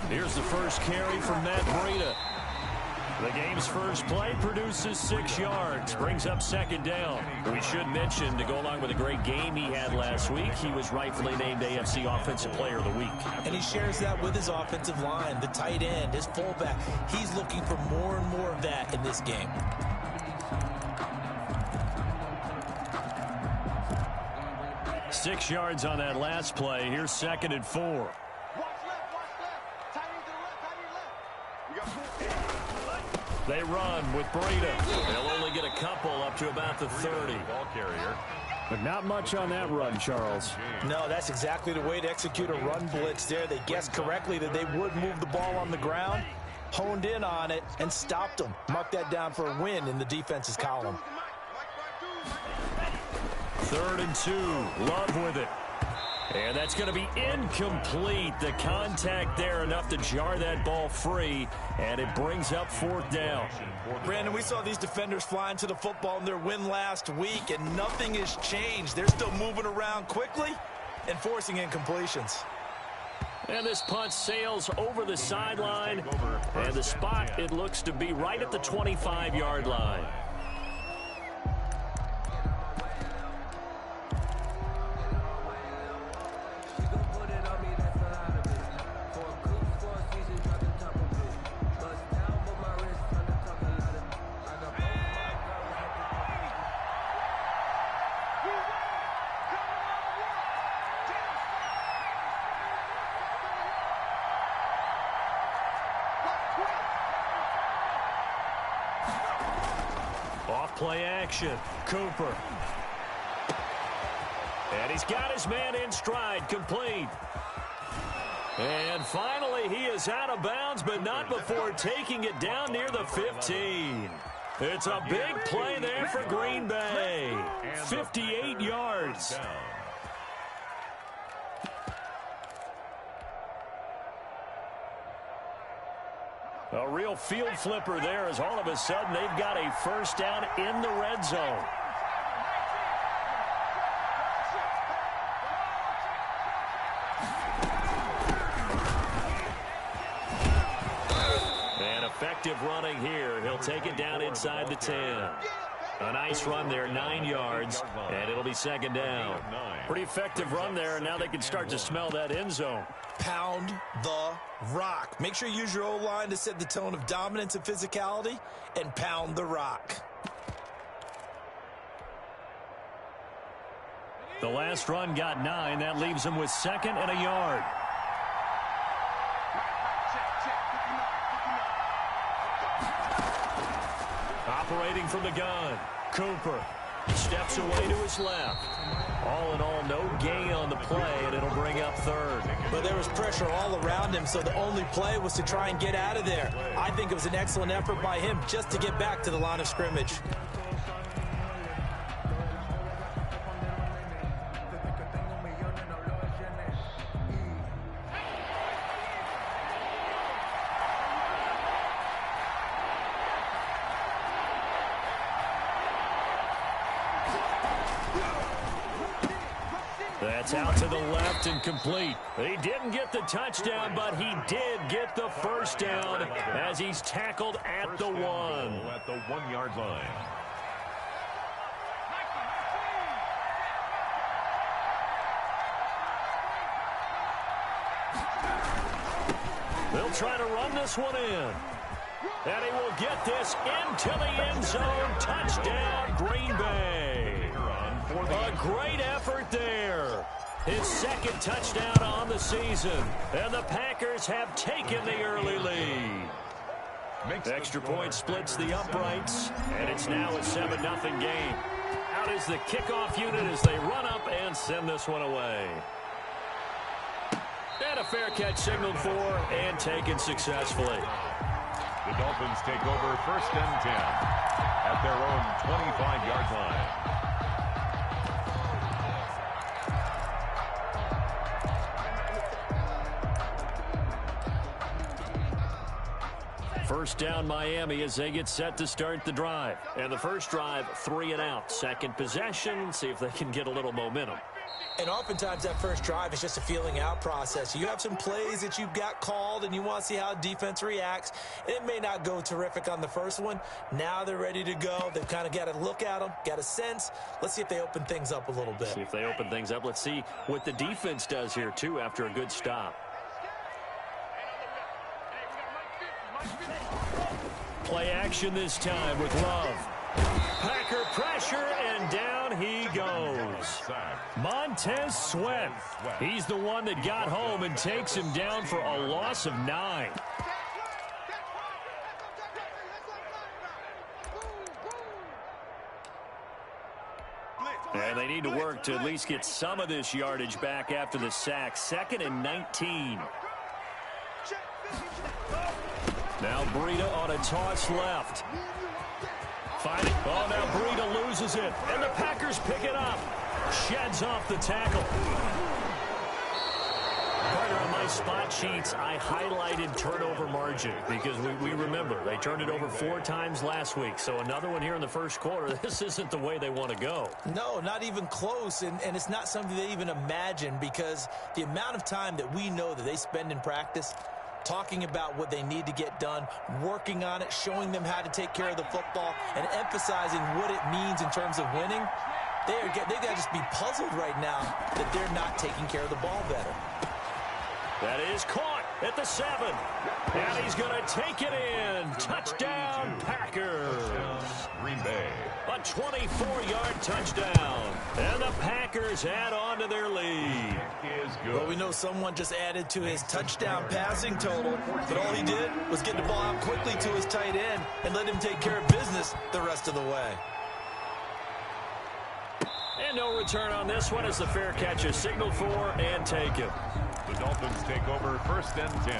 Here's the first carry from Matt Breida. The game's first play produces 6 yards, brings up second down. We should mention, to go along with a great game he had last week, he was rightfully named AFC Offensive Player of the Week. And he shares that with his offensive line, the tight end, his fullback. He's looking for more and more of that in this game. Six yards on that last play. Here's 2nd and 4. They run with Breida. They'll only get a couple up to about the 30. Ball carrier. But not much on that run, Charles. No, that's exactly the way to execute a run blitz there. They guessed correctly that they would move the ball on the ground, honed in on it, and stopped them. Mark that down for a win in the defense's column. 3rd and 2. Love with it. And that's going to be incomplete. The contact there enough to jar that ball free, and it brings up 4th down. Brandon, we saw these defenders flying to the football in their win last week, and nothing has changed. They're still moving around quickly and forcing incompletions. And this punt sails over the sideline, and the spot, it looks to be right at the 25-yard line. Play action. Cooper. And he's got his man in stride. Complete. And finally, he is out of bounds, but not before taking it down near the 15. It's a big play there for Green Bay. 58 yards. A real field flipper there, as all of a sudden they've got a first down in the red zone. And effective running here. He'll take it down inside the 10. A nice run there, 9 yards, and it'll be 2nd down. Pretty effective run there, and now they can start to smell that end zone. Pound the rock. Make sure you use your O-line to set the tone of dominance and physicality, and pound the rock. The last run got 9. That leaves him with 2nd and a yard. Operating from the gun, Cooper steps away to his left. All in all, no gain on the play, and it'll bring up 3rd. But there was pressure all around him, so the only play was to try and get out of there. I think it was an excellent effort by him just to get back to the line of scrimmage. That's out to the left and complete. He didn't get the touchdown, but he did get the first down as he's tackled at the 1. At the 1-yard line. They'll try to run this one in. And he will get this into the end zone. Touchdown, Green Bay. A great effort there. His 2nd touchdown on the season. And the Packers have taken the early lead. Extra point splits the uprights. And it's now a 7-0 game. Out is the kickoff unit as they run up and send this one away. And a fair catch signaled for and taken successfully. The Dolphins take over 1st and 10 at their own 25-yard line. First down Miami as they get set to start the drive. And the first drive, 3 and out. Second possession, see if they can get a little momentum. And oftentimes that first drive is just a feeling out process. You have some plays that you've got called and you want to see how defense reacts. It may not go terrific on the first one. Now they're ready to go. They've kind of got to look at them, got a sense. Let's see if they open things up a little bit. See if they open things up. Let's see what the defense does here, too, after a good stop. Play action this time with Love. Packer pressure, and down he goes. Montez Sweat. He's the one that got home and takes him down for a loss of 9. And they need to work to at least get some of this yardage back after the sack. 2nd and 19. Now Breida on a toss left. Find it. Oh, now Breida loses it. And the Packers pick it up. Sheds off the tackle. Partner, on my spot sheets, I highlighted turnover margin because we remember they turned it over 4 times last week. So another one here in the first quarter. This isn't the way they want to go. No, not even close. And it's not something they even imagine because the amount of time that we know that they spend in practice talking about what they need to get done, working on it, showing them how to take care of the football, and emphasizing what it means in terms of winning. They've got to just be puzzled right now that they're not taking care of the ball better. That is caught at the 7. And he's going to take it in. Touchdown, Packers. Green Bay. A 24-yard touchdown. And the Packers add on to their lead. Well, we know someone just added to his touchdown passing total, but all he did was get the ball out quickly to his tight end and let him take care of business the rest of the way. And no return on this one as the fair catch is signaled for and taken. The Dolphins take over 1st and 10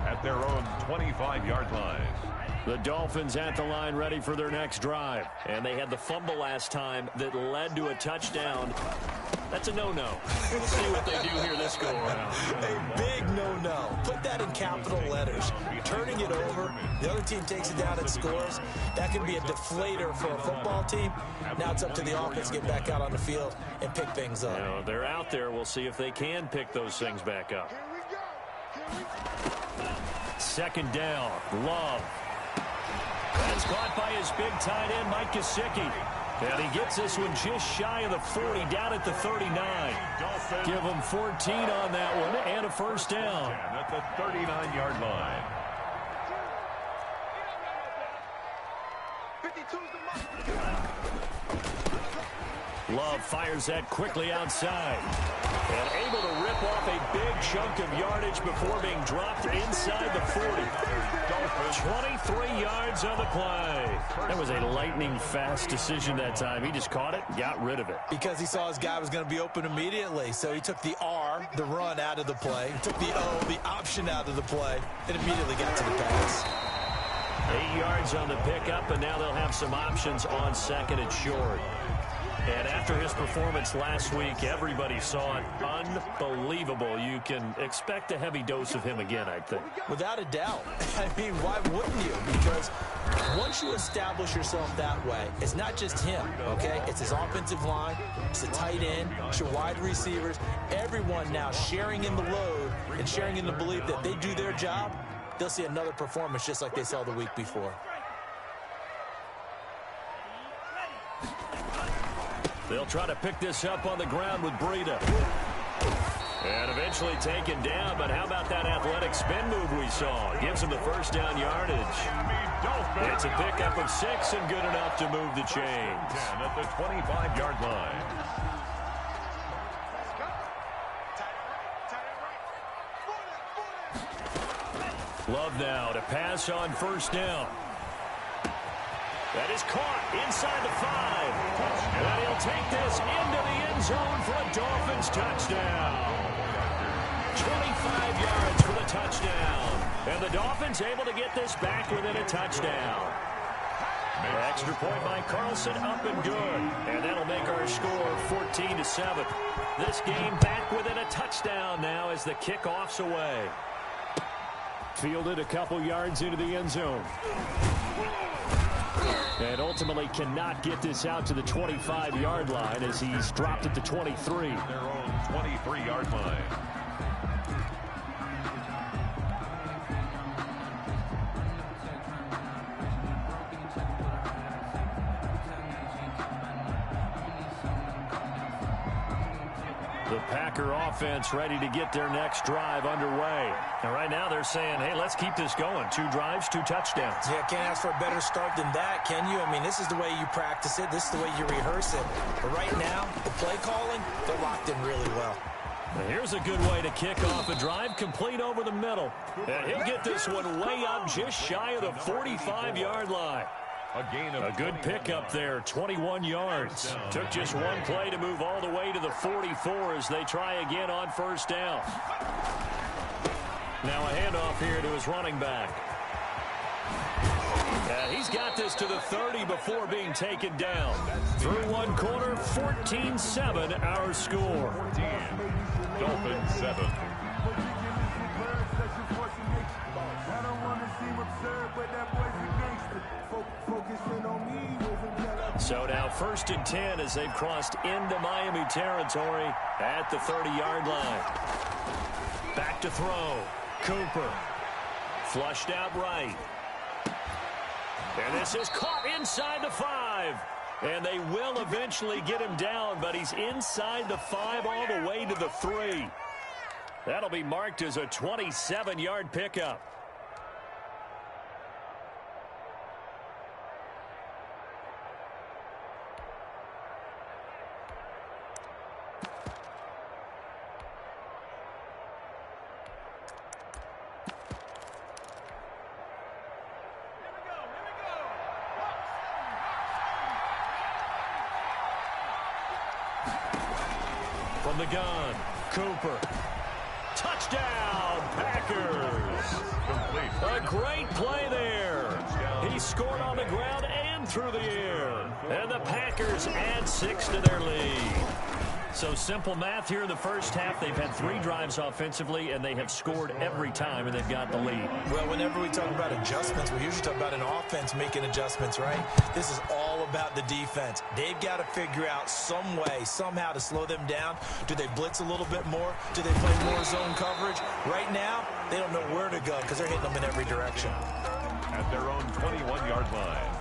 at their own 25-yard line. The Dolphins at the line ready for their next drive. And they had the fumble last time that led to a touchdown. That's a no-no. We'll see what they do here this go-around. A big no-no. Put that in capital letters. Turning it over, the other team takes it down and scores. That can be a deflator for a football team. Now it's up to the offense to get back out on the field and pick things up. You know, they're out there. We'll see if they can pick those things back up. 2nd down. Love. That's caught by his big tight end, Mike Gesicki. And he gets this one just shy of the 40, down at the 39. Give him 14 on that one and a 1st down. At the 39-yard line. Love fires that quickly outside. And able to rip off a big chunk of yardage before being dropped inside the 40. 23 yards on the play. That was a lightning-fast decision that time. He just caught it, got rid of it. Because he saw his guy was going to be open immediately. So he took the R, the run, out of the play. He took the O, the option, out of the play, and immediately got to the pass. 8 yards on the pickup, and now they'll have some options on 2nd and short. And after his performance last week, everybody saw it. Unbelievable. You can expect a heavy dose of him again, I think. Without a doubt. I mean, why wouldn't you? Because once you establish yourself that way, it's not just him, okay? It's his offensive line, it's the tight end, it's your wide receivers, everyone now sharing in the load and sharing in the belief that they do their job, they'll see another performance just like they saw the week before. They'll try to pick this up on the ground with Breida. And eventually taken down, but how about that athletic spin move we saw? Gives him the 1st down yardage. It's a pickup of 6 and good enough to move the chains. At the 25-yard line. Love now to pass on 1st down. That is caught inside the 5. And he'll take this into the end zone for a Dolphins touchdown. 25 yards for the touchdown. And the Dolphins able to get this back within a touchdown. Extra point by Carlson, up and good. And that'll make our score 14-7. This game back within a touchdown now as the kickoff's away. Fielded a couple yards into the end zone. And ultimately cannot get this out to the 25-yard line as he's dropped at the 23. Their own 23-yard line. The Packer offense ready to get their next drive underway. And right now they're saying, hey, let's keep this going. 2 drives, 2 touchdowns. Yeah, can't ask for a better start than that, can you? I mean, this is the way you practice it. This is the way you rehearse it. But right now, the play calling, they're locked in really well. And here's a good way to kick off a drive, complete over the middle. And he'll get this one way up just shy of the 45-yard line. A good pickup there, 21 yards. Took just one play to move all the way to the 44 as they try again on first down. Now a handoff here to his running back. And he's got this to the 30 before being taken down. Through one quarter, 14-7 our score. Dolphins 7. So now 1st and 10 as they've crossed into Miami territory at the 30-yard line. Back to throw. Cooper. Flushed out right. And this is caught inside the 5. And they will eventually get him down, but he's inside the 5 all the way to the 3. That'll be marked as a 27-yard pickup. From the gun, Cooper. Touchdown, Packers. A great play there. He scored on the ground and through the air. And the Packers add 6 to their lead. So simple math here in the first half. They've had 3 drives offensively, and they have scored every time, and they've got the lead. Well, whenever we talk about adjustments, we usually talk about an offense making adjustments, right? This is all about the defense. They've got to figure out some way, somehow to slow them down. Do they blitz a little bit more? Do they play more zone coverage? Right now, they don't know where to go because they're hitting them in every direction. At their own 21-yard line.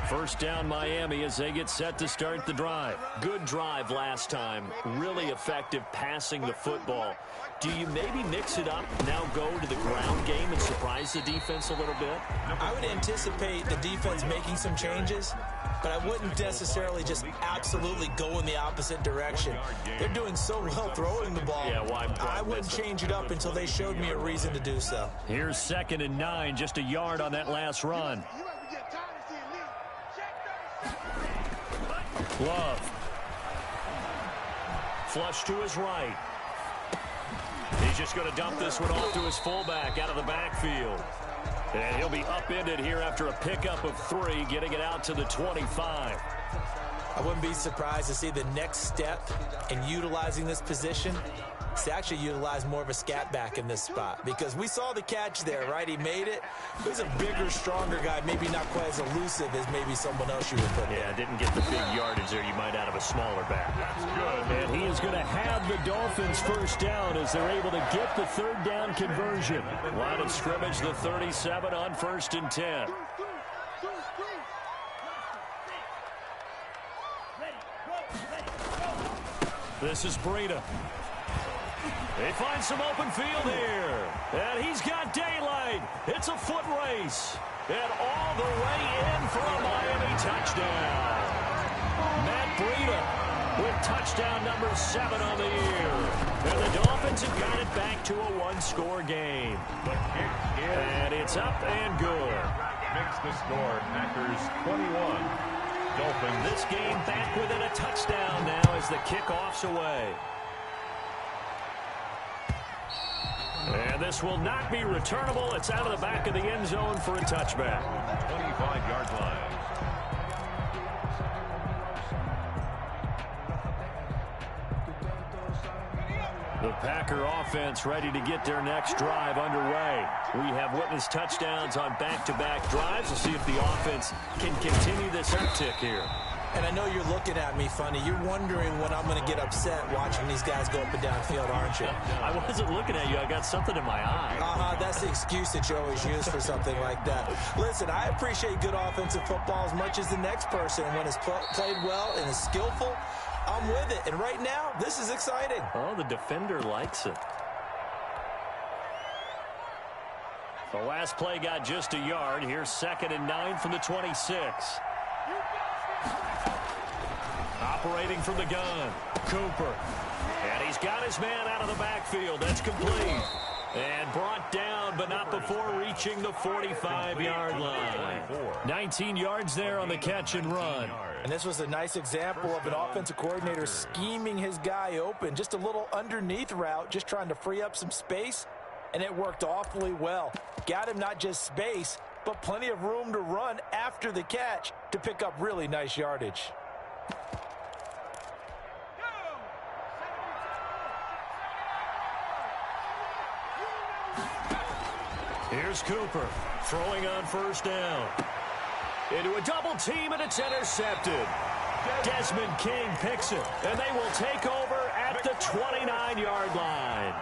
First down Miami as they get set to start the drive. Good drive last time. Really effective passing the football. Do you maybe mix it up, now go to the ground game and surprise the defense a little bit? I would anticipate the defense making some changes, but I wouldn't necessarily just absolutely go in the opposite direction. They're doing so well throwing the ball. Yeah, well, I wouldn't change it up until they showed me a reason to do so. Here's 2nd and 9, just a yard on that last run. Love. Flush to his right. He's just going to dump this one off to his fullback out of the backfield. And he'll be upended here after a pickup of 3, getting it out to the 25. I wouldn't be surprised to see the next step in utilizing this position is to actually utilize more of a scat back in this spot, because we saw the catch there, right? He made it. He's a bigger, stronger guy, maybe not quite as elusive as maybe someone else you would put there. Yeah, didn't get the big yardage there you might out of a smaller back. That's good. And he is going to have the Dolphins first down as they're able to get the 3rd down conversion. Line of scrimmage, the 37 on 1st and 10. This is Breida. They find some open field here. And he's got daylight. It's a foot race. And all the way in for a Miami touchdown. Matt Breida with touchdown number 7 on the year. And the Dolphins have got it back to a 1-score game. The kick is And it's up and good. makes the score. Packers 21. Dolphins. This game back within a touchdown now as the kickoff's away. And this will not be returnable. It's out of the back of the end zone for a touchback. 25-yard line. The Packer offense ready to get their next drive underway. We have witnessed touchdowns on back-to-back drives. We'll see if the offense can continue this uptick here. And I know you're looking at me funny. You're wondering when I'm going to get upset watching these guys go up and down field, aren't you? I wasn't looking at you. I got something in my eye. That's the excuse that you always use for something like that. Listen, I appreciate good offensive football as much as the next person. When it's played well and is skillful, I'm with it. And right now, this is exciting. Oh, the defender likes it. The last play got just a yard. Here's 2nd and 9 from the 26. Operating from the gun, Cooper. And he's got his man out of the backfield. That's complete. And brought down, but not before reaching the 45-yard line. 19 yards there on the catch and run. And this was a nice example of an offensive coordinator scheming his guy open. Just a little underneath route, just trying to free up some space. And it worked awfully well. Got him not just space, but plenty of room to run after the catch to pick up really nice yardage. Here's Cooper throwing on 1st down. Into a double team, and it's intercepted. Desmond King picks it, and they will take over at the 29-yard line.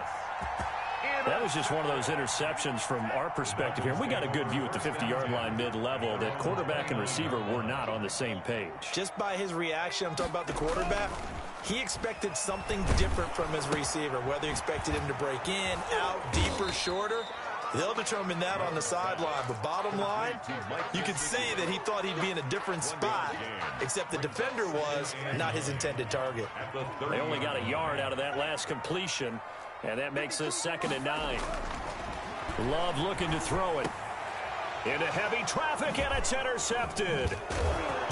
That was just one of those interceptions from our perspective here. We got a good view at the 50-yard line mid-level that quarterback and receiver were not on the same page. Just by his reaction, I'm talking about the quarterback, he expected something different from his receiver, whether he expected him to break in, out, deeper, shorter. They'll determine that on the sideline. But bottom line, you can see that he thought he'd be in a different spot, except the defender was not his intended target. They only got a yard out of that last completion, and that makes this 2nd and 9. Love looking to throw it. Into heavy traffic, and it's intercepted.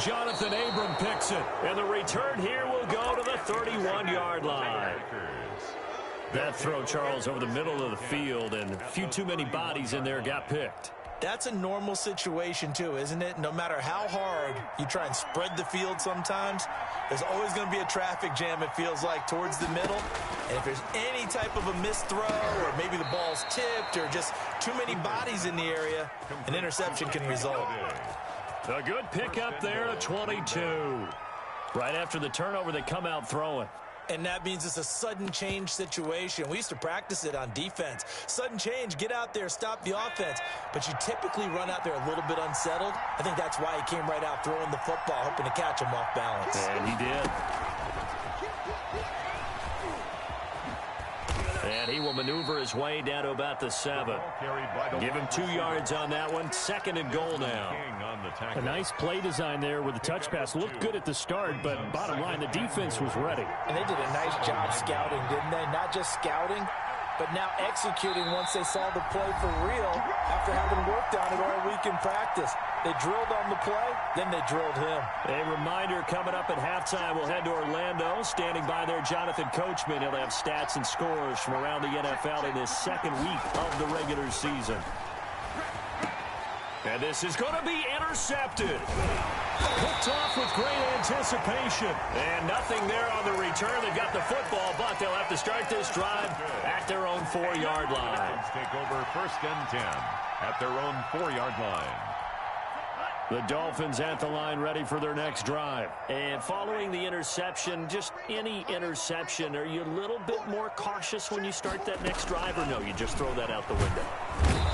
Jonathan Abram picks it, and the return here will go to the 31-yard line. That throw, Charles, over the middle of the field, and a few too many bodies in there got picked. That's a normal situation, too, isn't it? No matter how hard you try and spread the field sometimes, there's always going to be a traffic jam, it feels like, towards the middle. And if there's any type of a missed throw, or maybe the ball's tipped, or just too many bodies in the area, an interception can result. A good pickup there at 22. Right after the turnover, they come out throwing. And that means it's a sudden change situation. We used to practice it on defense. Sudden change, get out there, stop the offense. But you typically run out there a little bit unsettled. I think that's why he came right out throwing the football, hoping to catch him off balance. And he did. And he will maneuver his way down to about the 7. Give him 2 yards on that one. 2nd and goal now. A nice play design there with the touch pass. Looked good at the start, but bottom line, the defense was ready. And they did a nice job scouting, didn't they? Not just scouting, but now executing once they saw the play for real after having worked on it all week in practice. They drilled on the play, then they drilled him. A reminder, coming up at halftime, we'll head to Orlando. Standing by there, Jonathan Coachman. He'll have stats and scores from around the NFL in his 2nd week of the regular season. And this is going to be intercepted. Picked off with great anticipation. And nothing there on the return. They've got the football, but they'll have to start this drive at their own 4-yard line. Take over 1st and 10 at their own 4-yard line. The Dolphins at the line ready for their next drive. And following the interception, just any interception, are you a little bit more cautious when you start that next drive, or no, you just throw that out the window?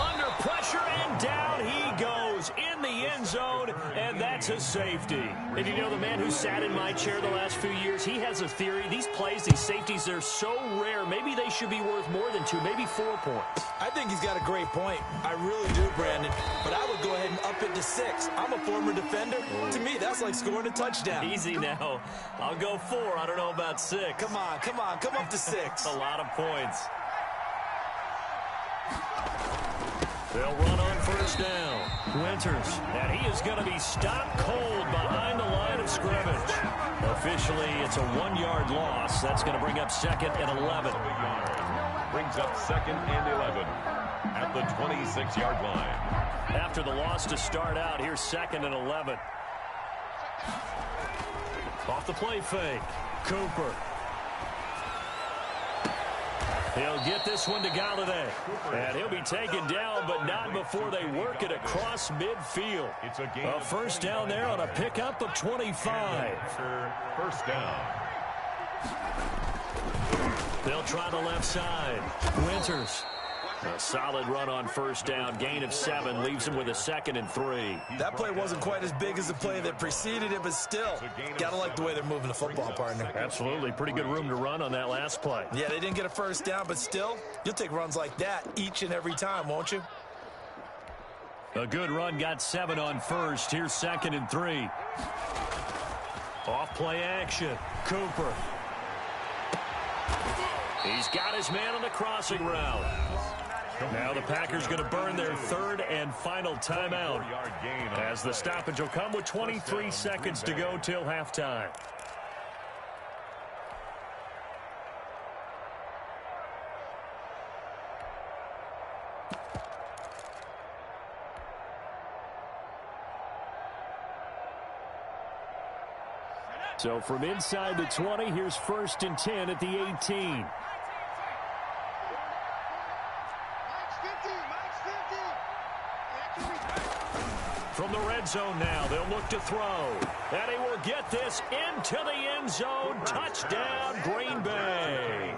Under pressure, and down he goes in the end zone, and that's a safety. And you know, the man who sat in my chair the last few years, he has a theory. These plays, these safeties, they're so rare. Maybe they should be worth more than 2, maybe 4 points. I think he's got a great point. I really do, Brandon. But I would go ahead and up it to 6. I'm a former defender. To me, that's like scoring a touchdown. Easy now. I'll go 4. I don't know about 6. Come on. Come up to 6. A lot of points. They'll run on 1st down. Winters, and he is going to be stopped cold behind the line of scrimmage. Officially, it's a 1-yard loss. That's going to bring up 2nd and 11. Brings up 2nd and 11 at the 26-yard line. After the loss to start out, here's 2nd and 11. Off the play fake, Cooper. He'll get this one to Galladay. And he'll be taken down, but not before they work it across midfield. It's a gain A first down there on a pickup of 25. First down. They'll try the left side. Winters. A solid run on first down. Gain of 7 leaves him with a 2nd and 3. That play wasn't quite as big as the play that preceded it, but still, got to like the way they're moving the football, partner. Absolutely. Pretty good room to run on that last play. Yeah, they didn't get a first down, but still, you'll take runs like that each and every time, won't you? A good run, got 7 on first. Here's 2nd and 3. Off play action. Cooper. He's got his man on the crossing route. Now the Packers going to burn their 3rd and final timeout as the stoppage will come with 23 seconds to go till halftime. So from inside the 20, here's 1st and 10 at the 18. From the red zone now, they'll look to throw. And he will get this into the end zone. Touchdown, Green Bay.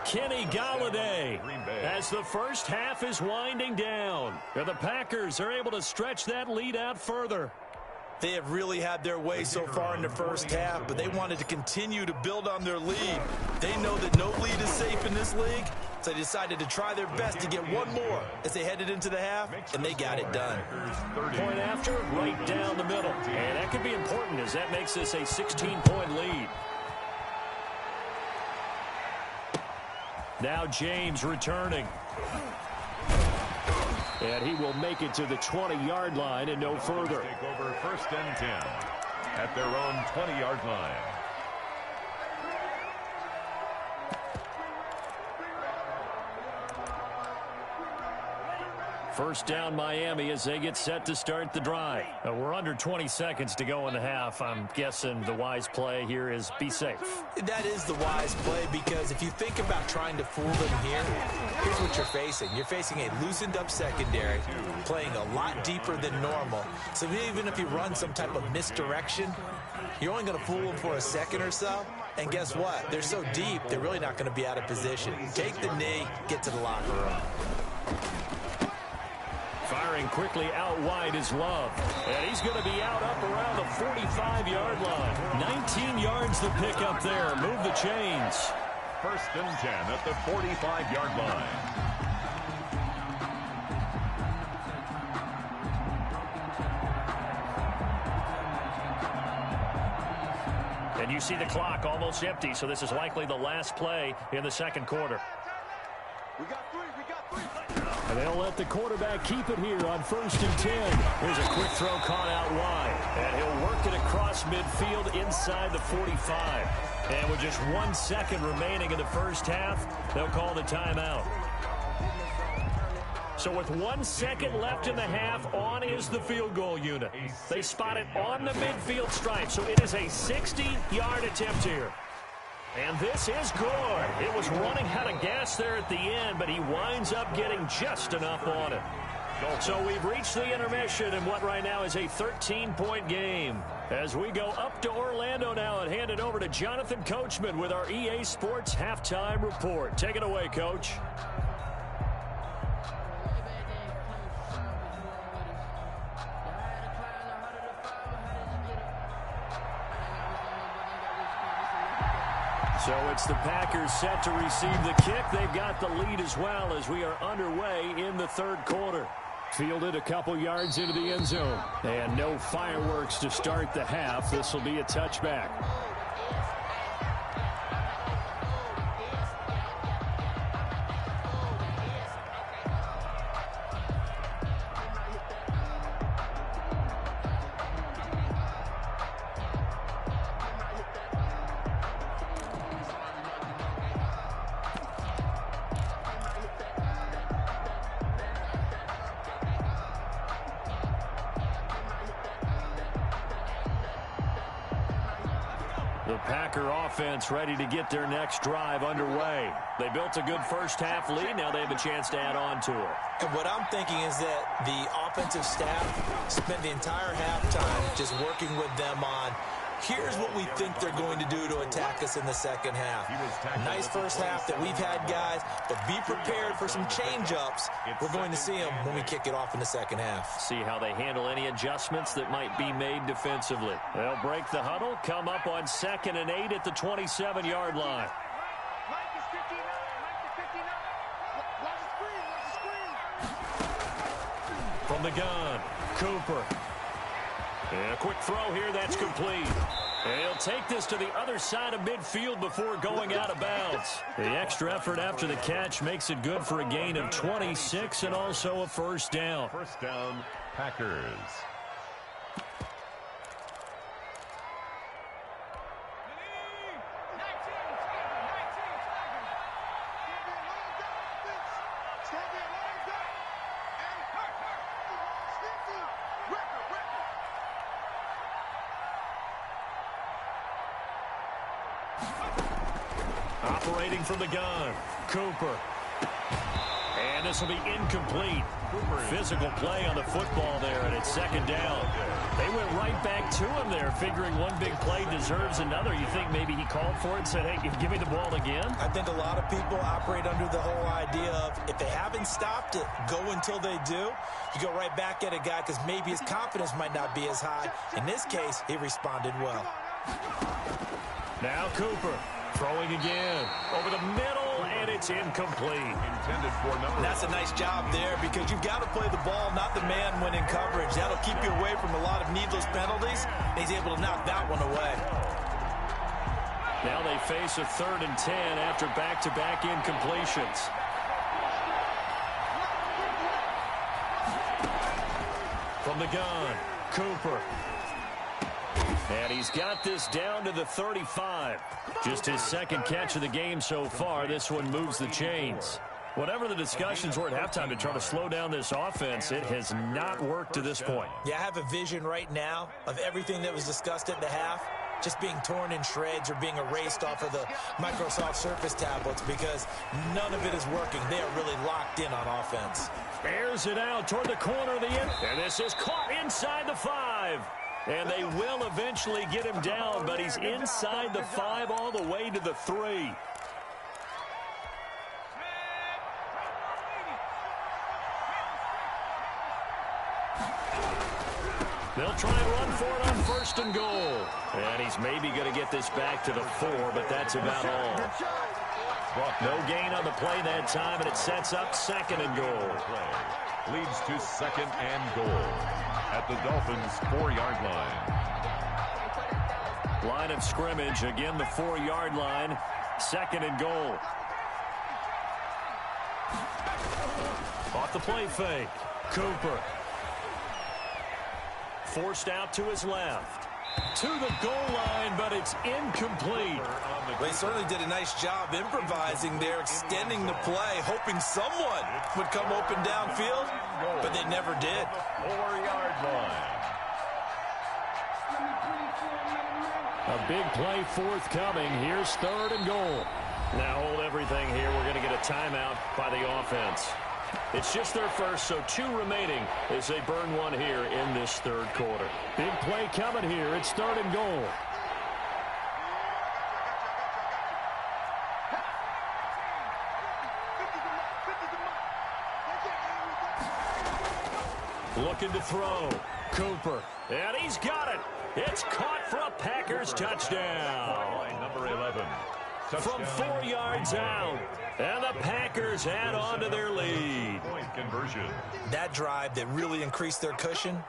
Kenny Galladay as the first half is winding down. The Packers are able to stretch that lead out further. They have really had their way so far in the first half, but they wanted to continue to build on their lead. They know that no lead is safe in this league, so they decided to try their best to get one more as they headed into the half, and they got it done. Point after, right down the middle. And that could be important as that makes this a 16-point lead. Now James returning. And he will make it to the 20-yard line and no further. Take over 1st and 10 at their own 20-yard line. First down Miami as they get set to start the drive. We're under 20 seconds to go in the half. I'm guessing the wise play here is be safe. That is the wise play because if you think about trying to fool them here, here's what you're facing. You're facing a loosened up secondary, playing a lot deeper than normal. So even if you run some type of misdirection, you're only going to fool them for a second or so. And guess what? They're so deep, they're really not going to be out of position. Take the knee, get to the locker room. Firing quickly out wide is Love. And he's going to be out up around the 45-yard line. 19 yards to pick up there. Move the chains. 1st and 10 at the 45-yard line. And you see the clock almost empty, so this is likely the last play in the second quarter. We got 3. And they'll let the quarterback keep it here on 1st and 10. Here's a quick throw caught out wide. And he'll work it across midfield inside the 45. And with just 1 second remaining in the first half, they'll call the timeout. So with 1 second left in the half, on is the field goal unit. They spot it on the midfield stripe, so it is a 60-yard attempt here. And this is good. It was running out of gas there at the end, but he winds up getting just enough on it. So we've reached the intermission in what right now is a 13-point game. As we go up to Orlando now and hand it over to Jonathan Coachman with our EA Sports Halftime Report. Take it away, Coach. So it's the Packers set to receive the kick. They've got the lead as well as we are underway in the third quarter. Fielded a couple yards into the end zone. And no fireworks to start the half. This will be a touchback. The Packer offense ready to get their next drive underway. They built a good first-half lead. Now they have a chance to add on to it. And what I'm thinking is that the offensive staff spent the entire halftime just working with them on, here's what we think they're going to do to attack us in the second half. Nice first half that we've had, guys, but be prepared for some change-ups. We're going to see them when we kick it off in the second half. See how they handle any adjustments that might be made defensively. They'll break the huddle, come up on 2nd and 8 at the 27-yard line. From the gun, Cooper. And a quick throw here, that's complete. And he'll take this to the other side of midfield before going out of bounds. The extra effort after the catch makes it good for a gain of 26 and also a first down. First down, Packers. Operating from the gun, Cooper. And this will be incomplete. Physical play on the football there, and it's 2nd down. They went right back to him there, figuring one big play deserves another. You think maybe he called for it and said, hey, give me the ball again? I think a lot of people operate under the whole idea of if they haven't stopped it, go until they do. You go right back at a guy because maybe his confidence might not be as high. In this case, he responded well. Now Cooper. Throwing again. Over the middle, and it's incomplete. Intended for number. That's a nice job there because you've got to play the ball, not the man when in coverage. That'll keep you away from a lot of needless penalties. He's able to knock that one away. Now they face a 3rd and 10 after back-to-back incompletions. From the gun, Cooper. And he's got this down to the 35. Just his 2nd catch of the game so far. This one moves the chains. Whatever the discussions were at halftime to try to slow down this offense, it has not worked to this point. Yeah, I have a vision right now of everything that was discussed at the half just being torn in shreds or being erased off of the Microsoft Surface tablets because none of it is working. They are really locked in on offense. Airs it out toward the corner of the end. And this is caught inside the 5. And they will eventually get him down, but he's inside the 5 all the way to the 3. They'll try and run for it on 1st and goal. And he's maybe going to get this back to the 4, but that's about all. No gain on the play that time, and it sets up 2nd and goal. Leads to 2nd and goal at the Dolphins' 4-yard line. Line of scrimmage, again the 4-yard line, 2nd and goal. Off the play fake, Cooper. Forced out to his left. To the goal line, but it's incomplete. They certainly did a nice job improvising there, extending the play, hoping someone would come open downfield, but they never did. 4-yard line. A big play forthcoming. Here's 3rd and goal. Now hold everything here. We're going to get a timeout by the offense. It's just their first, so 2 remaining as they burn one here in this 3rd quarter. Big play coming here. It's 3rd and goal. Looking to throw. Cooper. And he's got it. It's caught for a Packers touchdown. Number 11. From 4 yards out. And the Packers add on to their lead. Point conversion. That drive that really increased their cushion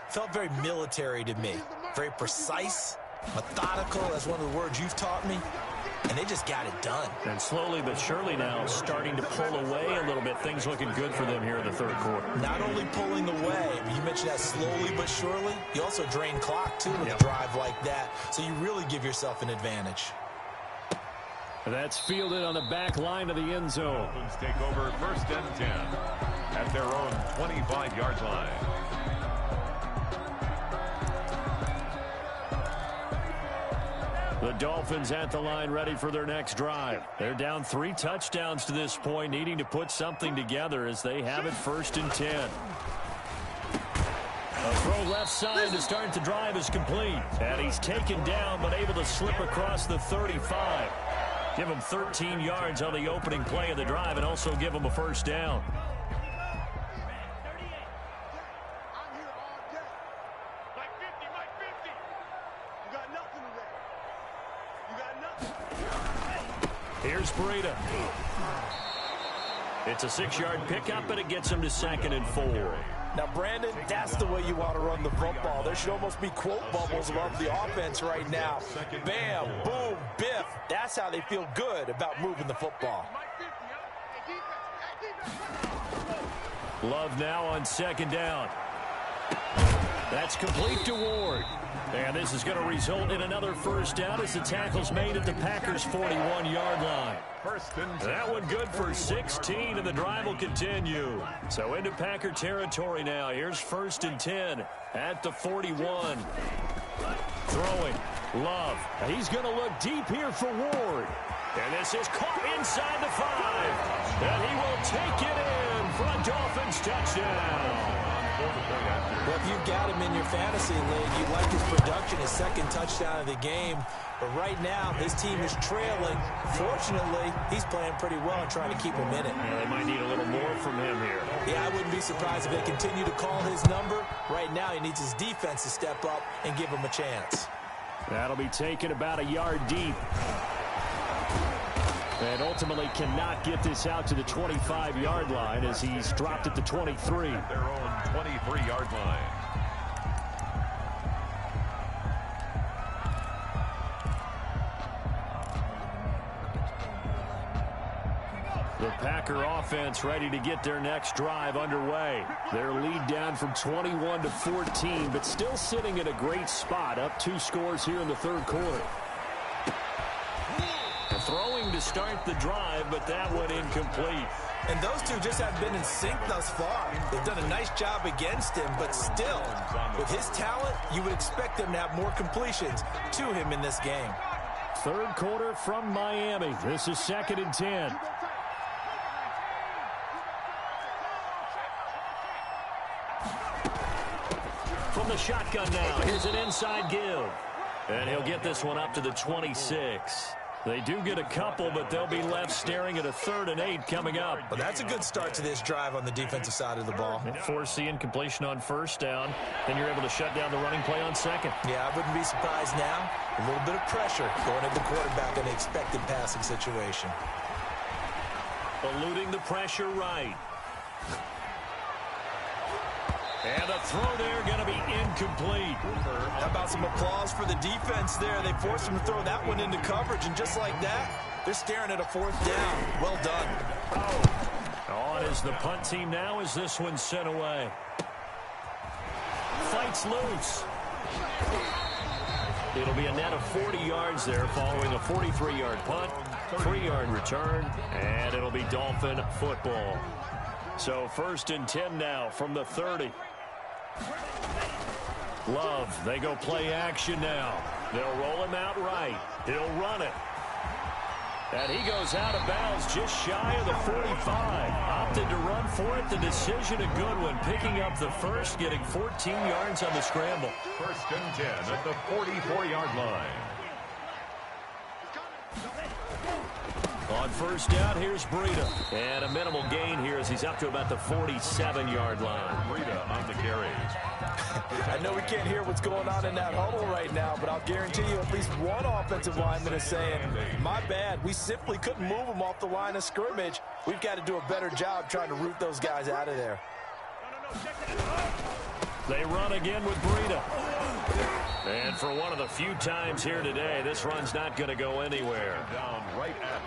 felt very military to me. Very precise, methodical. That's one of the words you've taught me. And they just got it done. And slowly but surely now starting to pull away a little bit. Things looking good for them here in the 3rd quarter. Not only pulling away, you mentioned that slowly but surely. You also drain clock, too, with a drive like that. So you really give yourself an advantage. That's fielded on the back line of the end zone. Dolphins take over 1st and 10 at their own 25-yard line. The Dolphins at the line ready for their next drive. They're down 3 touchdowns to this point, needing to put something together as they have it 1st and 10. A throw left side to start the drive is complete. And he's taken down but able to slip across the 35. Give him 13 yards on the opening play of the drive and also give him a 1st down. I'm here all day. Mike 50, Mike 50. You got nothing today. You got nothing. Here's Breida. It's a 6-yard pickup, and it gets him to 2nd and 4. Now, Brandon, that's the way you want to run the football. There should almost be quote bubbles above the offense right now. Bam, boom, biff. That's how they feel good about moving the football. Love now on 2nd down. That's complete to Ward. And this is going to result in another 1st down as the tackle's made at the Packers' 41-yard line. That one good for 16, and the drive will continue. So into Packer territory now. Here's 1st and 10 at the 41. Throwing. Love. He's going to look deep here for Ward. And this is caught inside the 5. And he will take it in for a Dolphins touchdown. Well, if you've got him in your fantasy league, you like his production, his 2nd touchdown of the game. But right now, his team is trailing. Fortunately, he's playing pretty well and trying to keep him in it. Yeah, they might need a little more from him here. Yeah, I wouldn't be surprised if they continue to call his number. Right now, he needs his defense to step up and give him a chance. That'll be taken about a yard deep. And ultimately cannot get this out to the 25-yard line as he's dropped at the 23. Their own 23-yard line. The Packer offense ready to get their next drive underway. Their lead down from 21 to 14, but still sitting in a great spot, up 2 scores here in the 3rd quarter. Throwing to start the drive, but that one incomplete. And those two just have been in sync thus far. They've done a nice job against him, but still, with his talent, you would expect them to have more completions to him in this game. 3rd quarter from Miami. This is 2nd and 10. From the shotgun now, here's an inside give. And he'll get this one up to the 26. They do get a couple, but they'll be left staring at a 3rd and 8 coming up. Well, that's a good start to this drive on the defensive side of the ball. Force the incompletion on 1st down. Then you're able to shut down the running play on 2nd. Yeah, I wouldn't be surprised now. A little bit of pressure going at the quarterback in the expected passing situation. Eluding the pressure right. And a throw there going to be incomplete. How about some applause for the defense there? They forced him to throw that one into coverage, and just like that, they're staring at a 4th down. Well done. On is the punt team now as this one's sent away. Fights loose. It'll be a net of 40 yards there following a 43-yard punt, 3-yard return, and it'll be Dolphin football. So 1st and 10 now from the 30. Love, they go play action now. They'll roll him out right. He'll run it. And he goes out of bounds just shy of the 45. Opted to run for it. The decision a good one. Picking up the 1st, getting 14 yards on the scramble. 1st and 10 at the 44-yard line. On 1st down, here's Breida. And a minimal gain here as he's up to about the 47-yard line. Breida on the carry. I know we can't hear what's going on in that huddle right now, but I'll guarantee you at least one offensive lineman is saying, my bad, we simply couldn't move them off the line of scrimmage. We've got to do a better job trying to root those guys out of there. They run again with Breida. And for one of the few times here today, this run's not going to go anywhere.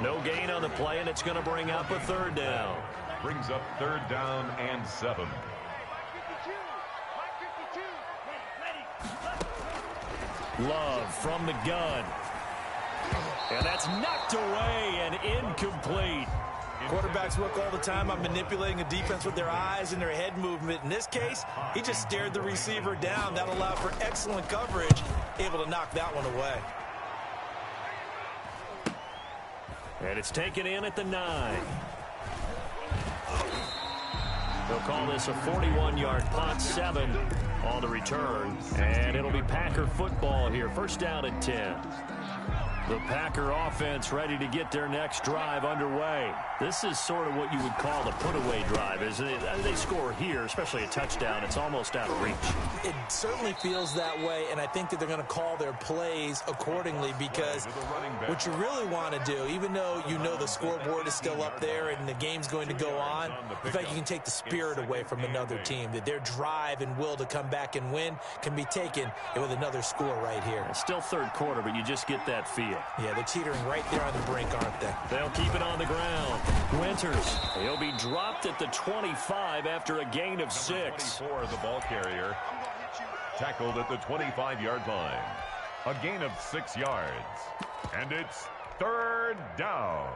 No gain on the play, and it's going to bring up a 3rd down. Brings up 3rd down and 7. Love from the gun. And that's knocked away and incomplete. Quarterbacks work all the time on manipulating a defense with their eyes and their head movement. In this case, he just stared the receiver down. That allowed for excellent coverage, able to knock that one away. And it's taken in at the 9. They'll call this a 41-yard punt, 7 on the return. And it'll be Packer football here. First down and 10. The Packer offense ready to get their next drive underway. This is sort of what you would call the put-away drive, isn't it? They score here, especially a touchdown. It's almost out of reach. It certainly feels that way, and I think that they're going to call their plays accordingly because what you really want to do, even though you know the scoreboard is still up there and the game's going to go on, the fact you can take the spirit away from another team, that their drive and will to come back and win can be taken with another score right here. It's still third quarter, but you just get that feel. Yeah, they're teetering right there on the brink, aren't they? They'll keep it on the ground. Winters, he'll be dropped at the 25 after a gain of 6. For the ball carrier, tackled at the 25-yard line. A gain of 6 yards. And it's third down.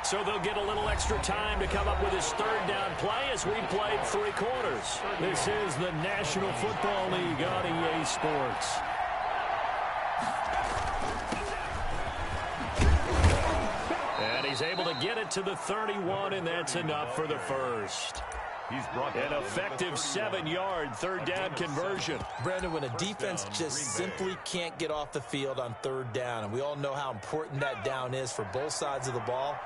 So they'll get a little extra time to come up with his third down play as we played 3 quarters. This is the National Football League on EA Sports. And he's able to get it to the 31, and that's enough for the first. He's brought an effective 7-yard third down conversion. Brandon, when a defense just simply can't get off the field on third down, and we all know how important that down is for both sides of the ball,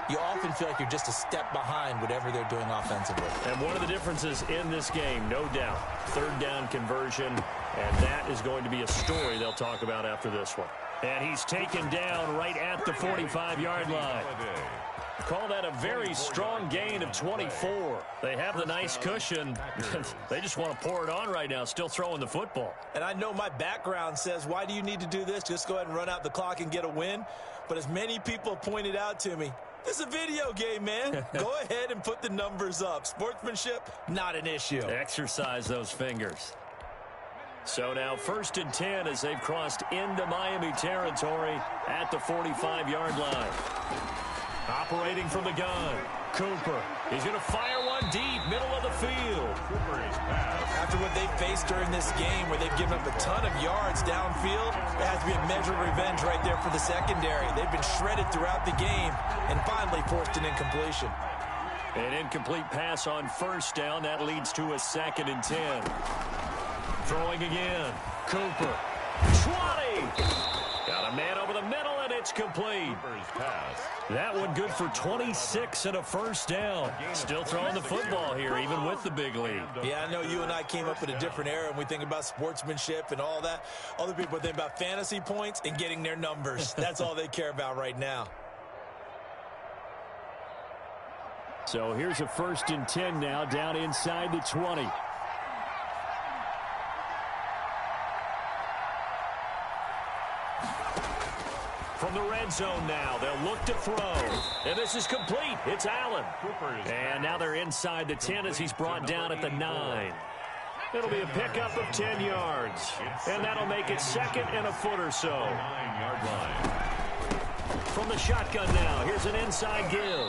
you often feel like you're just a step behind whatever they're doing offensively. And one of the differences in this game, no doubt, third down conversion, and that is going to be a story they'll talk about after this one. And he's taken down right at the 45-yard line. Call that a very strong gain of 24. They have the nice cushion. They just want to pour it on right now, still throwing the football. And I know my background says, why do you need to do this? Just go ahead and run out the clock and get a win. But as many people pointed out to me, this is a video game, man. Go ahead and put the numbers up. Sportsmanship, not an issue. Exercise those fingers. So now 1st and 10 as they've crossed into Miami territory at the 45-yard line. Operating from the gun, Cooper. He's going to fire one deep, middle of the field. After what they've faced during this game where they've given up a ton of yards downfield, there has to be a measure of revenge right there for the secondary. They've been shredded throughout the game and finally forced an incompletion. An incomplete pass on first down. That leads to a 2nd and 10. Throwing again. Cooper. 20. Got a man over the middle, and it's complete. That one good for 26 and a first down. Still throwing the football here, even with the big lead. Yeah, I know you and I came up in a different era, and we think about sportsmanship and all that. Other people think about fantasy points and getting their numbers. That's all they care about right now. So here's a 1st and 10 now, down inside the 20. From the red zone now, they'll look to throw. And this is complete. It's Allen. And now they're inside the 10 as he's brought down at the 9. It'll be a pickup of 10 yards. And that'll make it 2nd and a foot or so. 9-yard line. From the shotgun now, here's an inside give.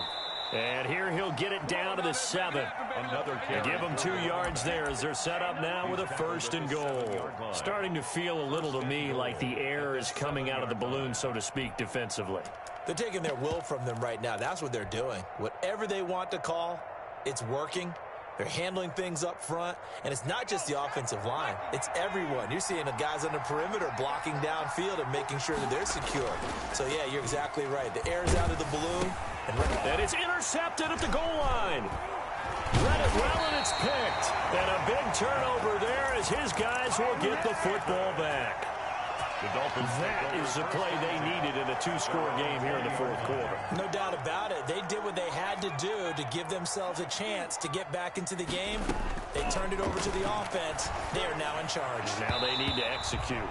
And here he'll get it down to the 7. Another They give them 2 yards there as they're set up now with a 1st and goal. Starting to feel a little to me like the air is coming out of the balloon, so to speak, defensively. They're taking their will from them right now. That's what they're doing. Whatever they want to call, it's working. They're handling things up front, and it's not just the offensive line. It's everyone. You're seeing the guys on the perimeter blocking downfield and making sure that they're secure. So, yeah, you're exactly right. The air's out of the balloon. And it's intercepted at the goal line. Read it well, and it's picked. And a big turnover there as his guys will get the football back. The Dolphins. That is the play they needed in a 2-score game here in the 4th quarter. No doubt about it. They did what they had to do to give themselves a chance to get back into the game. They turned it over to the offense. They are now in charge. Now they need to execute.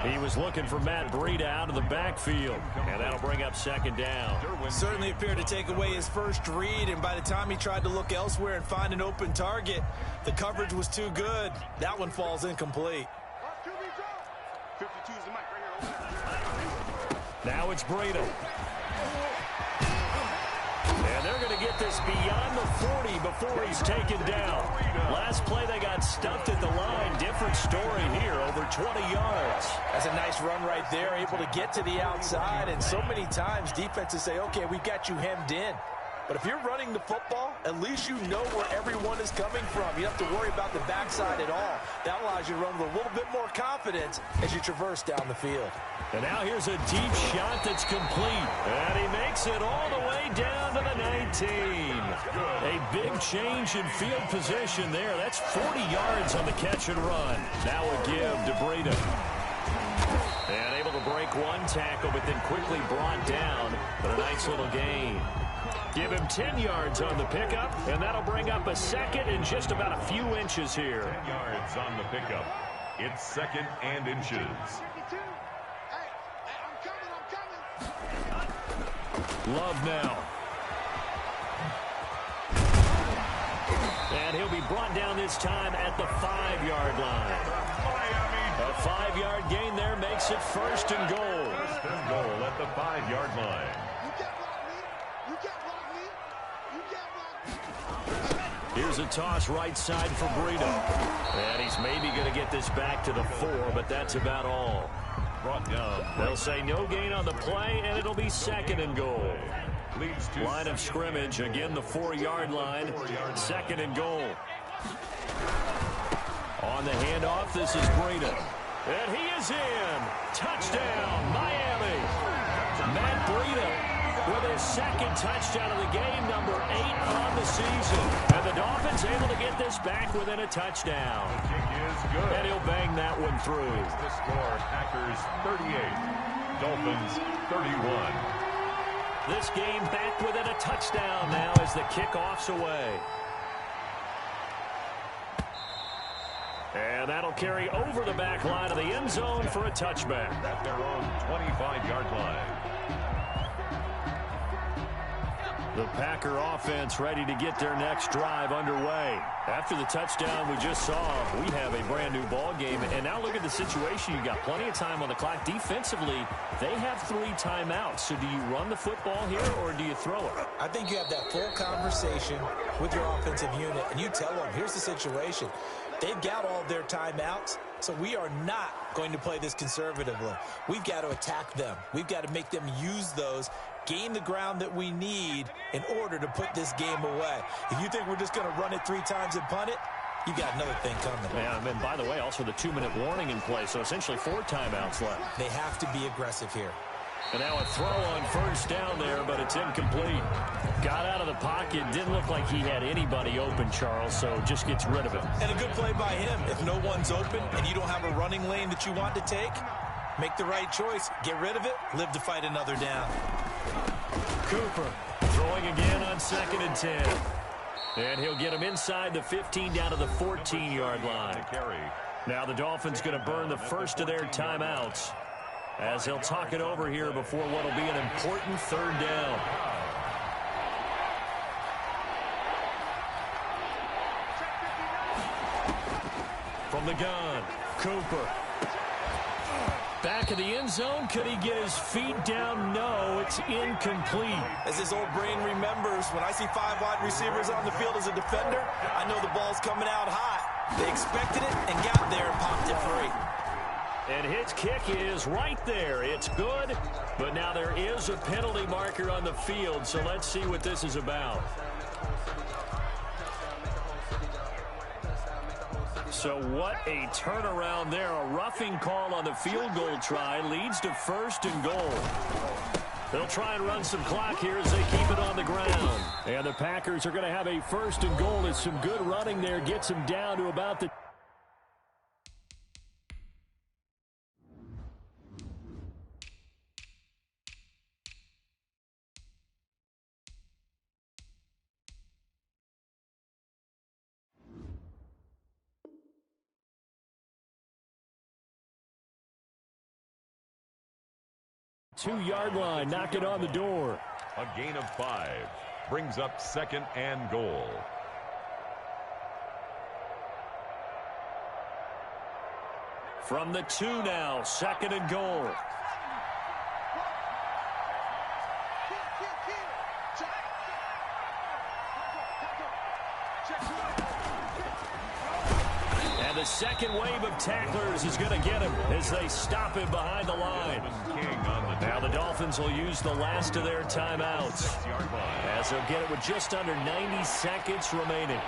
He was looking for Matt Breida out of the backfield, and that'll bring up 2nd down. Certainly appeared to take away his first read, and by the time he tried to look elsewhere and find an open target, the coverage was too good. That one falls incomplete. Now it's Breida. And they're going to get this beyond the 40 before he's taken down. Last play, they got stuffed at the line. Different story here, over 20 yards. That's a nice run right there, able to get to the outside. And so many times defenses say, okay, we've got you hemmed in. But if you're running the football, at least you know where everyone is coming from. You don't have to worry about the backside at all. That allows you to run with a little bit more confidence as you traverse down the field. And now here's a deep shot that's complete. And he makes it all the way down to the 19. A big change in field position there. That's 40 yards on the catch and run. Now a give to Breida. And able to break one tackle, but then quickly brought down. But a nice little gain. Give him 10 yards on the pickup, and that'll bring up a second and just about a few inches here. 10 yards on the pickup. It's second and inches. Love now. And he'll be brought down this time at the 5-yard line. A 5-yard gain there makes it first and goal. First and goal at the 5-yard line. Here's a toss right side for Breida. And he's maybe going to get this back to the 4, but that's about all. Brought down. They'll say no gain on the play, and it'll be second and goal. Leads to Line of scrimmage, again the 4-yard line. Second and goal. On the handoff, this is Breida. And he is in. Touchdown, Miami. Matt Breida with his second touchdown of the game, number 8 on the season. And the Dolphins able to get this back within a touchdown. the kick is good. And he'll bang that one through. The score, Packers 38, Dolphins 31. This game back within a touchdown now as the kickoff's away. And that'll carry over the back line of the end zone for a touchback. At their own 25-yard line. The Packer offense ready to get their next drive underway. After the touchdown we just saw, we have a brand new ball game. And now look at the situation. You've got plenty of time on the clock. Defensively, they have 3 timeouts. So do you run the football here or do you throw it? I think you have that full conversation with your offensive unit, and you tell them, here's the situation. They've got all their timeouts, so we are not going to play this conservatively. We've got to attack them. We've got to make them use those, gain the ground that we need in order to put this game away. If you think we're just going to run it 3 times and punt it, you got another thing coming. Yeah, and by the way, also the 2-minute warning in play, so essentially 4 timeouts left. They have to be aggressive here. And now a throw on first down there, but it's incomplete. Got out of the pocket. Didn't look like he had anybody open, Charles, so just gets rid of it. And a good play by him. If no one's open and you don't have a running lane that you want to take, make the right choice. Get rid of it. Live to fight another down. Cooper throwing again on 2nd and 10. And he'll get him inside the 15 down to the 14-yard line. Now the Dolphins going to burn the first of their timeouts as he'll talk it over here before what will be an important 3rd down. From the gun, Cooper. Back of the end zone. Could he get his feet down? No, it's incomplete. As his old brain remembers, when I see 5 wide receivers on the field as a defender, I know the ball's coming out hot. They expected it and got there and popped it free. And his kick is right there. It's good, but now there is a penalty marker on the field, so let's see what this is about. So what a turnaround there. A roughing call on the field goal try leads to 1st and goal. They'll try and run some clock here as they keep it on the ground. And the Packers are going to have a 1st and goal as some good running there gets them down to about the 2-yard line, knock it on the door. A gain of 5 brings up 2nd and goal. From the 2 now, 2nd and goal. And the second wave of tacklers is going to get him as they stop him behind the line. Now the Dolphins will use the last of their timeouts as they'll get it with just under 90 seconds remaining.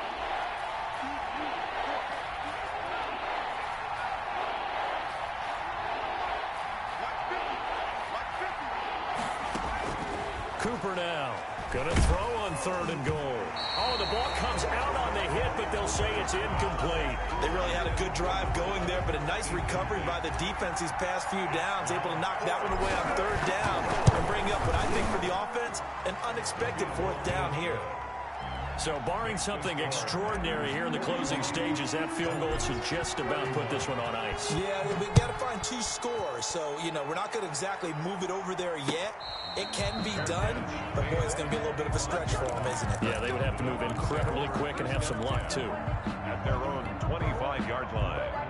Cooper now going to throw on 3rd and goal. Oh, the ball comes out on the hit, but they'll say it's incomplete. They really had a good drive going there, but a nice recovery by the defense these past few downs, able to knock that one away on 3rd down and bring up what I think for the offense, an unexpected 4th down here. So barring something extraordinary here in the closing stages, that field goal should just about put this one on ice. Yeah, we've got to find 2 scores. So, you know, we're not going to exactly move it over there yet. It can be done, but, boy, it's going to be a little bit of a stretch for them, isn't it? Yeah, they would have to move incredibly quick and have some luck, too. At their own 25-yard line.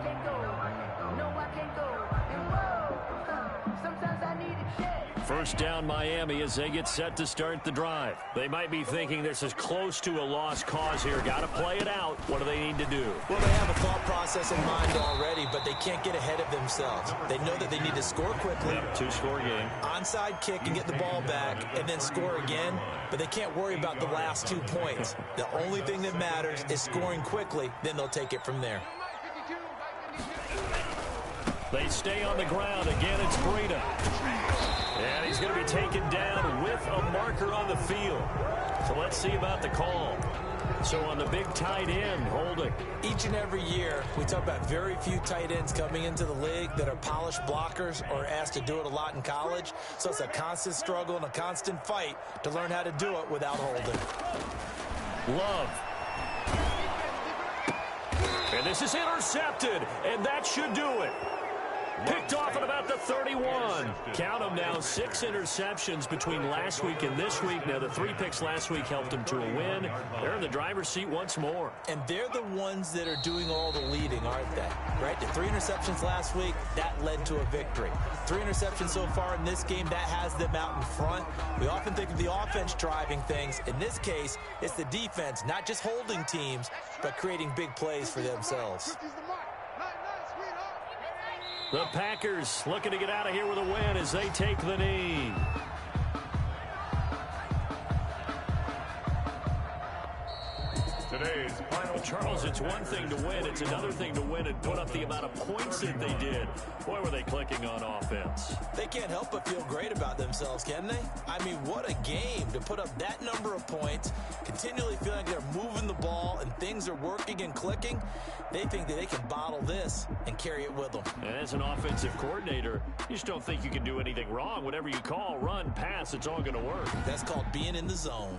First down Miami as they get set to start the drive. They might be thinking this is close to a lost cause here. Got to play it out. What do they need to do? Well, they have a thought process in mind already, but they can't get ahead of themselves. They know that they need to score quickly. Yep, 2-score game. Onside kick and get the ball back and then score again, but they can't worry about the last 2 points. The only thing that matters is scoring quickly, then they'll take it from there. They stay on the ground. Again, it's Breida. And he's going to be taken down with a marker on the field. So let's see about the call. So on the big tight end, holding. Each and every year, we talk about very few tight ends coming into the league that are polished blockers or asked to do it a lot in college. So it's a constant struggle and a constant fight to learn how to do it without holding. Love. And this is intercepted, and that should do it. Picked off at about the 31. Count them now, 6 interceptions between last week and this week. Now, the 3 picks last week helped them to a win. They're in the driver's seat once more. And they're the ones that are doing all the leading, aren't they? Right? The 3 interceptions last week, that led to a victory. 3 interceptions so far in this game, that has them out in front. We often think of the offense driving things. In this case, it's the defense, not just holding teams, but creating big plays for themselves. The Packers looking to get out of here with a win as they take the knee. Today's final. Charles, it's one thing to win. It's another thing to win and put up the amount of points that they did. Boy, were they clicking on offense. They can't help but feel great about themselves, can they? I mean, what a game to put up that number of points, continually feeling like they're moving the ball and things are working and clicking. They think that they can bottle this and carry it with them. And as an offensive coordinator, you just don't think you can do anything wrong. Whatever you call, run, pass, it's all going to work. That's called being in the zone.